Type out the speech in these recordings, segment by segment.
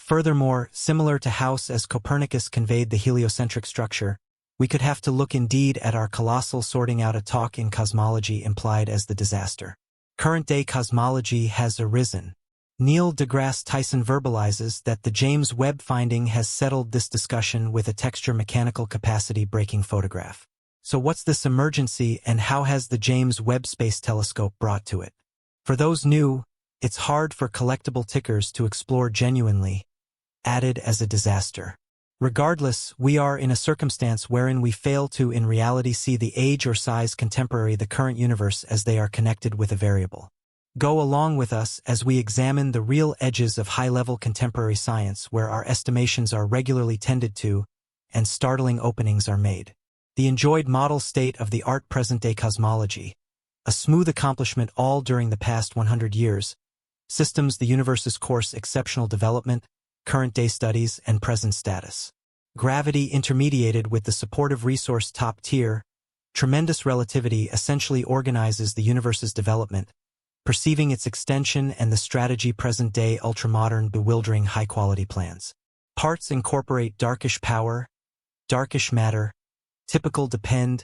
Furthermore, similar to how as Copernicus conveyed the heliocentric structure, we could have to look indeed at our colossal sorting out a talk in cosmology implied as the disaster. Current-day cosmology has arisen. Neil deGrasse Tyson verbalizes that the James Webb finding has settled this discussion with a texture mechanical capacity breaking photograph. So what's this emergency and how has the James Webb Space Telescope brought to it? For those new, it's hard for collectible tickers to explore genuinely, added as a disaster. Regardless, we are in a circumstance wherein we fail to in reality see the age or size contemporary the current universe as they are connected with a variable. Go along with us as we examine the real edges of high-level contemporary science where our estimations are regularly tended to and startling openings are made. The enjoyed model state of the art present-day cosmology, a smooth accomplishment all during the past 100 years, systems the universe's course exceptional development, current-day studies, and present status. Gravity intermediated with the supportive resource top tier, tremendous relativity essentially organizes the universe's development, perceiving its extension and the strategy present-day ultramodern bewildering high-quality plans. Parts incorporate darkish power, darkish matter, typical depend,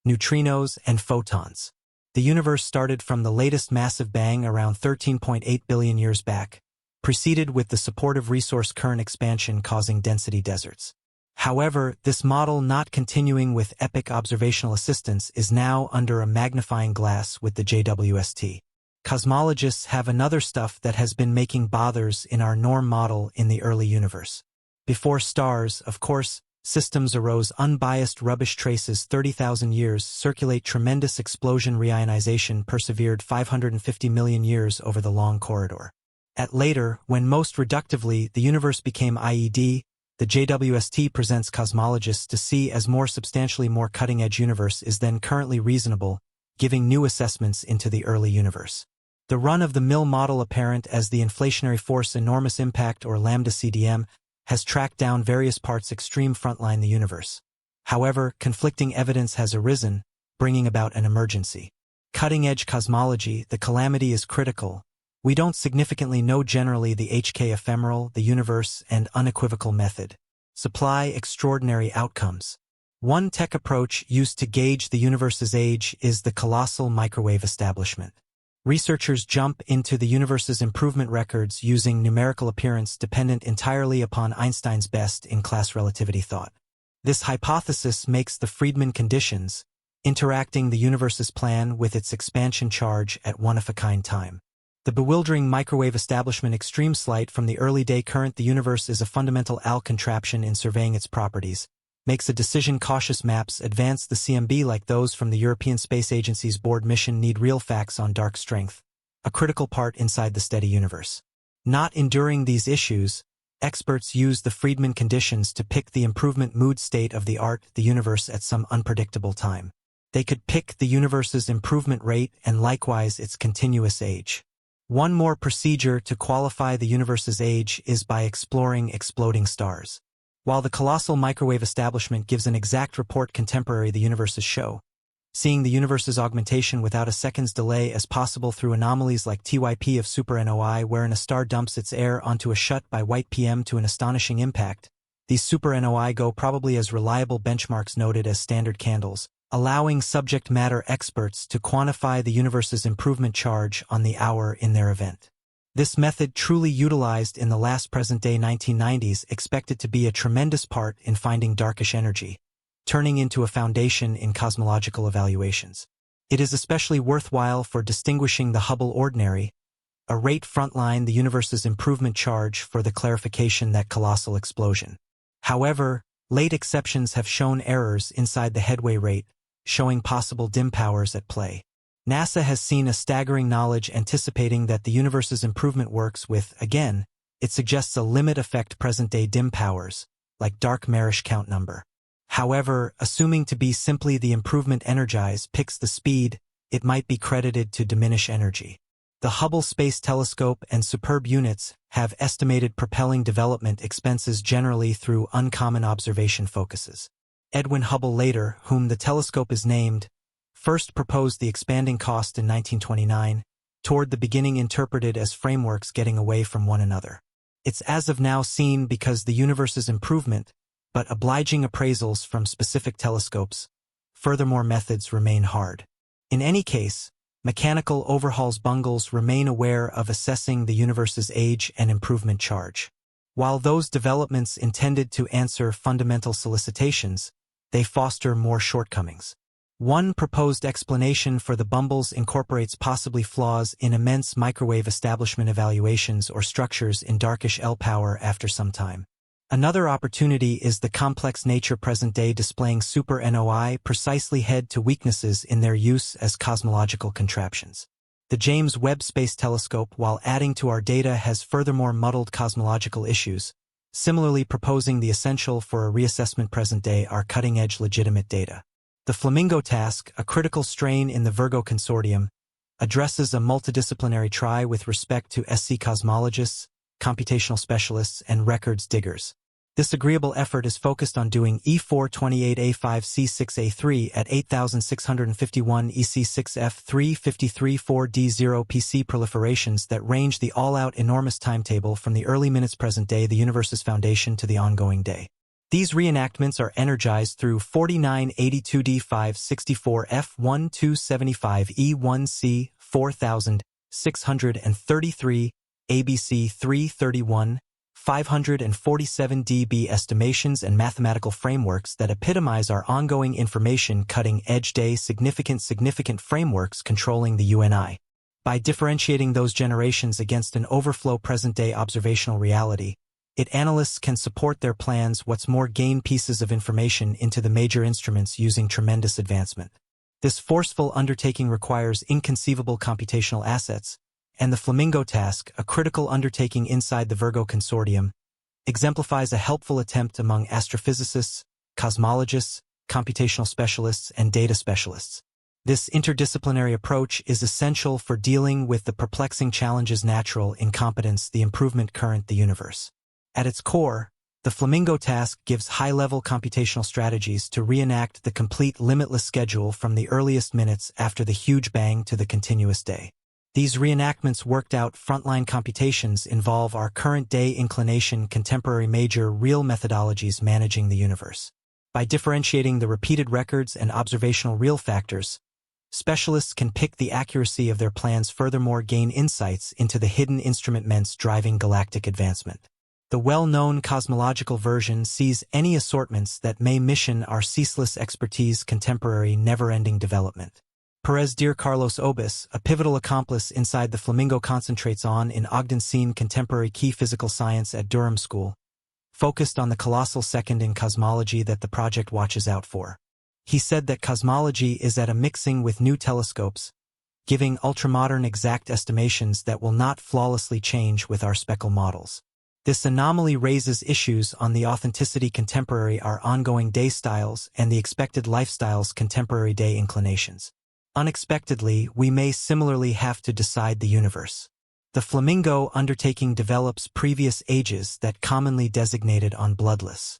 neutrinos, and photons. The universe started from the latest massive bang around 13.8 billion years back, preceded with the supportive resource current expansion causing density deserts. However, this model not continuing with epic observational assistance is now under a magnifying glass with the JWST. Cosmologists have another stuff that has been making bothers in our norm model in the early universe. Before stars, of course, systems arose unbiased rubbish traces 30,000 years circulate tremendous explosion reionization persevered 550 million years over the long corridor. At later, when most reductively the universe became IED, the JWST presents cosmologists to see as more substantially more cutting-edge universe is then currently reasonable, giving new assessments into the early universe. The run-of-the-mill model apparent as the inflationary force enormous impact or lambda CDM has tracked down various parts extreme frontline the universe. However, conflicting evidence has arisen, bringing about an emergency. Cutting-edge cosmology, the calamity is critical. We don't significantly know generally the HK ephemeral, the universe, and unequivocal method. Supply extraordinary outcomes. One tech approach used to gauge the universe's age is the colossal microwave establishment. Researchers jump into the universe's improvement records using numerical appearance dependent entirely upon Einstein's best-in-class relativity thought. This hypothesis makes the Friedman conditions, interacting the universe's plan with its expansion charge at one-of-a-kind time. The bewildering microwave establishment extreme slight from the early day current the universe is a fundamental AL contraption in surveying its properties, makes a decision cautious maps advance the CMB like those from the European Space Agency's board mission need real facts on dark strength, a critical part inside the steady universe. Not enduring these issues, experts use the Friedman conditions to pick the improvement mood state of the art, the universe at some unpredictable time. They could pick the universe's improvement rate and likewise its continuous age. One more procedure to qualify the universe's age is by exploring exploding stars. While the colossal microwave establishment gives an exact report contemporary the universe's show, seeing the universe's augmentation without a second's delay as possible through anomalies like TYP of supernova wherein a star dumps its air onto a shut by white PM to an astonishing impact, these supernova go probably as reliable benchmarks noted as standard candles, allowing subject matter experts to quantify the universe's improvement charge on the hour in their event. This method, truly utilized in the last present-day 1990s, expected to be a tremendous part in finding darkish energy, turning into a foundation in cosmological evaluations. It is especially worthwhile for distinguishing the Hubble ordinary, a rate frontline the universe's improvement charge for the clarification that colossal explosion. However, late exceptions have shown errors inside the headway rate, showing possible dim powers at play. NASA has seen a staggering knowledge anticipating that the universe's improvement works with, again, it suggests a limit effect present-day dim powers, like dark Marish count number. However, assuming to be simply the improvement energize picks the speed, it might be credited to diminish energy. The Hubble Space Telescope and superb units have estimated propelling development expenses generally through uncommon observation focuses. Edwin Hubble later, whom the telescope is named, first proposed the expanding cost in 1929, toward the beginning interpreted as frameworks getting away from one another. It's as of now seen because the universe's improvement, but obliging appraisals from specific telescopes. Furthermore, methods remain hard. In any case, mechanical overhauls bungles remain aware of assessing the universe's age and improvement charge. While those developments intended to answer fundamental solicitations, they foster more shortcomings. One proposed explanation for the bumbles incorporates possibly flaws in immense microwave establishment evaluations or structures in darkish L power after some time. Another opportunity is the complex nature present-day displaying super-NOI precisely head to weaknesses in their use as cosmological contraptions. The James Webb Space Telescope, while adding to our data, has furthermore muddled cosmological issues, similarly proposing the essential for a reassessment present-day are cutting-edge legitimate data. The Flamingo task, a critical strain in the Virgo consortium, addresses a multidisciplinary try with respect to SC cosmologists, computational specialists, and records diggers. This agreeable effort is focused on doing E428A5C6A3 at 8651 EC6F353-4D0 PC proliferations that range the all-out enormous timetable from the early minutes present day, the universe's foundation, to the ongoing day. These reenactments are energized through 4982D564F1275E1C 4633, ABC 331, 547 dB estimations and mathematical frameworks that epitomize our ongoing information cutting-edge day significant frameworks controlling the UNI. By differentiating those generations against an overflow present-day observational reality, analysts can support their plans, what's more, gain pieces of information into the major instruments using tremendous advancement. This forceful undertaking requires inconceivable computational assets, and the Flamingo task, a critical undertaking inside the Virgo consortium, exemplifies a helpful attempt among astrophysicists, cosmologists, computational specialists, and data specialists. This interdisciplinary approach is essential for dealing with the perplexing challenges natural incompetence, the improvement current, the universe. At its core, the Flamingo task gives high-level computational strategies to reenact the complete limitless schedule from the earliest minutes after the huge bang to the continuous day. These reenactments worked out frontline computations involve our current day inclination contemporary major real methodologies managing the universe. By differentiating the repeated records and observational real factors, specialists can pick the accuracy of their plans, furthermore gain insights into the hidden instruments driving galactic advancement. The well-known cosmological version sees any assortments that may mission our ceaseless expertise contemporary never-ending development. Perez Dear Carlos Obis, a pivotal accomplice inside the Flamingo, concentrates on in Ogden Scene contemporary key physical science at Durham School, focused on the colossal second in cosmology that the project watches out for. He said that cosmology is at a mixing with new telescopes, giving ultramodern exact estimations that will not flawlessly change with our speckle models. This anomaly raises issues on the authenticity contemporary our ongoing day styles and the expected lifestyles contemporary day inclinations. Unexpectedly, we may similarly have to decide the universe. The Flamingo undertaking develops previous ages that commonly designated on bloodless.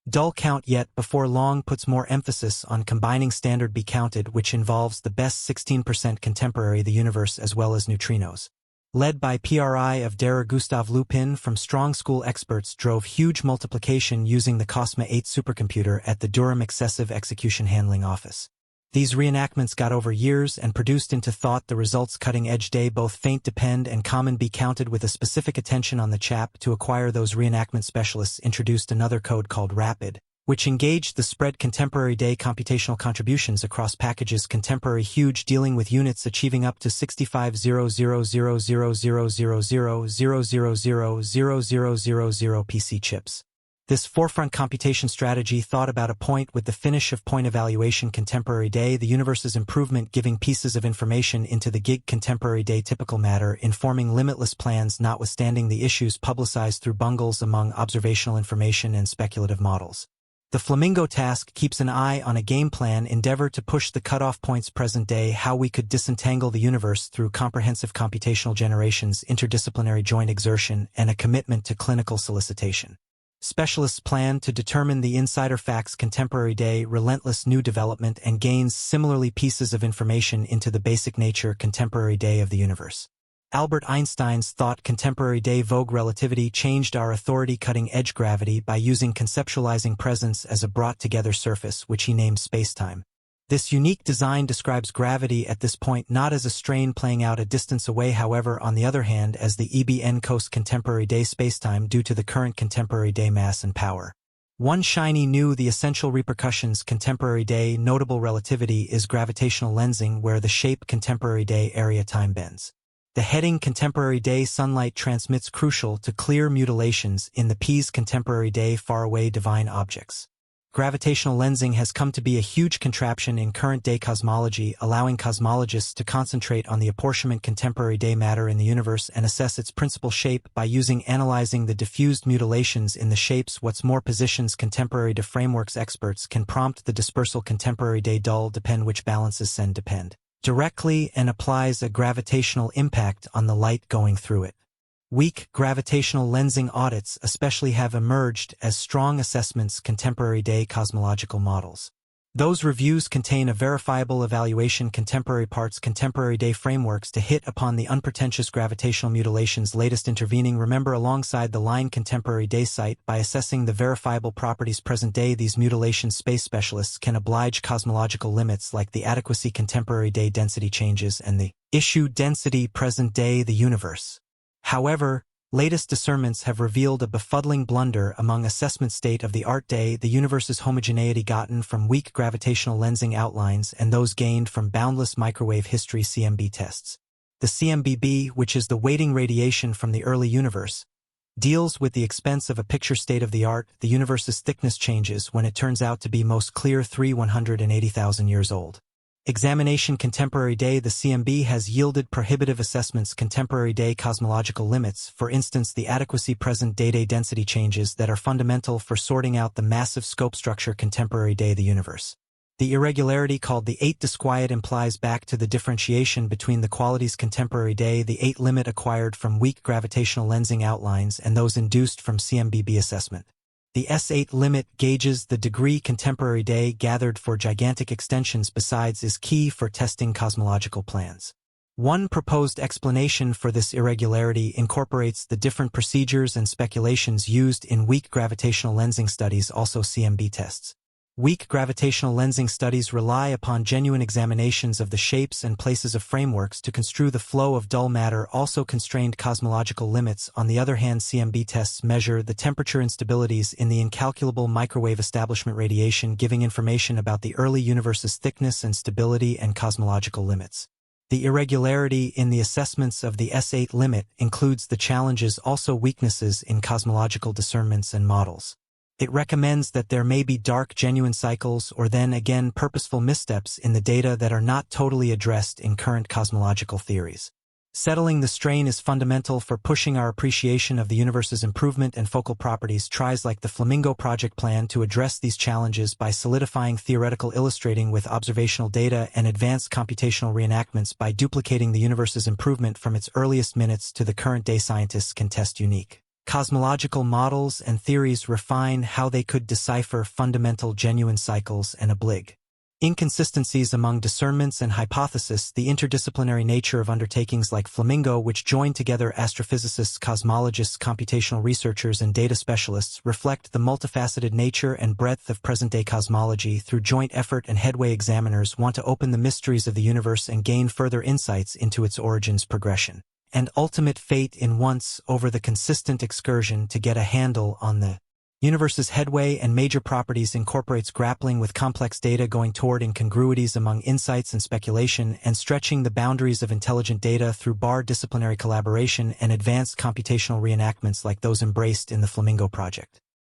Dull count, yet before long puts more emphasis on combining standard be counted, which involves the best 16% contemporary the universe as well as neutrinos. Led by PRI of Dera Gustav Lupin from strong school experts drove huge multiplication using the Cosma 8 supercomputer at the Durham Excessive Execution Handling Office. These reenactments got over years and produced into thought the results cutting-edge day both faint depend and common be counted with a specific attention on the chap. To acquire those reenactment specialists introduced another code called RAPID, which engaged the spread contemporary day computational contributions across packages contemporary huge dealing with units achieving up to 65,000,000,000,000,000,000 PC chips. This forefront computation strategy thought about a point with the finish of point evaluation contemporary day, the universe's improvement giving pieces of information into the gig contemporary day typical matter, informing limitless plans notwithstanding the issues publicized through bungles among observational information and speculative models. The Flamingo task keeps an eye on a game plan endeavor to push the cutoff points present day, how we could disentangle the universe through comprehensive computational generations, interdisciplinary joint exertion, and a commitment to clinical solicitation. Specialists plan to determine the insider facts contemporary day, relentless new development, and gains similarly pieces of information into the basic nature contemporary day of the universe. Albert Einstein's thought contemporary-day Vogue relativity changed our authority cutting-edge gravity by using conceptualizing presence as a brought-together surface which he named spacetime. This unique design describes gravity at this point not as a strain playing out a distance away, however, on the other hand, as the EBN-COS contemporary-day spacetime due to the current contemporary-day mass and power. One shiny new the essential repercussions contemporary-day notable relativity is gravitational lensing, where the shape contemporary-day area time bends. The heading contemporary-day sunlight transmits crucial to clear mutilations in the P's contemporary-day faraway divine objects. Gravitational lensing has come to be a huge contraption in current-day cosmology, allowing cosmologists to concentrate on the apportionment contemporary-day matter in the universe and assess its principal shape by analyzing the diffused mutilations in the shapes. What's more, positions contemporary-day frameworks experts can prompt the dispersal contemporary-day dull depend which balances send depend directly and applies a gravitational impact on the light going through it. Weak gravitational lensing audits especially have emerged as strong assessments contemporary-day cosmological models. Those reviews contain a verifiable evaluation contemporary parts contemporary-day frameworks to hit upon the unpretentious gravitational mutilations latest intervening. Remember, alongside the line contemporary-day site, by assessing the verifiable properties present-day, these mutilation space specialists can oblige cosmological limits like the adequacy contemporary-day density changes and the issue density present-day the universe. However, latest discernments have revealed a befuddling blunder among assessment state-of-the-art day, the universe's homogeneity gotten from weak gravitational lensing outlines and those gained from boundless microwave history CMB tests. The CMBB, which is the waiting radiation from the early universe, deals with the expense of a picture state-of-the-art, the universe's thickness changes when it turns out to be most clear 180,000 years old. Examination contemporary-day the CMB has yielded prohibitive assessments contemporary-day cosmological limits, for instance the adequacy present-day density changes that are fundamental for sorting out the massive scope structure contemporary-day the universe. The irregularity called the 8 disquiet implies back to the differentiation between the qualities contemporary-day the 8 limit acquired from weak gravitational lensing outlines and those induced from CMBB assessment. The S8 limit gauges the degree contemporary-day gathered for gigantic extensions besides is key for testing cosmological plans. One proposed explanation for this irregularity incorporates the different procedures and speculations used in weak gravitational lensing studies, also CMB tests. Weak gravitational lensing studies rely upon genuine examinations of the shapes and places of frameworks to construe the flow of dull matter, also constrained cosmological limits. On the other hand, CMB tests measure the temperature instabilities in the incalculable microwave establishment radiation, giving information about the early universe's thickness and stability and cosmological limits. The irregularity in the assessments of the S8 limit includes the challenges, also weaknesses in cosmological discernments and models. It recommends that there may be dark genuine cycles or then again purposeful missteps in the data that are not totally addressed in current cosmological theories. Settling the strain is fundamental for pushing our appreciation of the universe's improvement and focal properties. Tries like the Flamingo Project plan to address these challenges by solidifying theoretical illustrating with observational data and advanced computational reenactments by duplicating the universe's improvement from its earliest minutes to the current day. Scientists can test unique cosmological models and theories, refine how they could decipher fundamental genuine cycles and oblige inconsistencies among discernments and hypotheses. The interdisciplinary nature of undertakings like Flamingo, which join together astrophysicists, cosmologists, computational researchers, and data specialists, reflect the multifaceted nature and breadth of present-day cosmology. Through joint effort and headway, examiners want to open the mysteries of the universe and gain further insights into its origins, progression, and ultimate fate in once over the consistent excursion to get a handle on the universe's headway and major properties. Incorporates grappling with complex data, going toward incongruities among insights and speculation, and stretching the boundaries of intelligent data through disciplinary collaboration and advanced computational reenactments like those embraced in the Flamingo Project.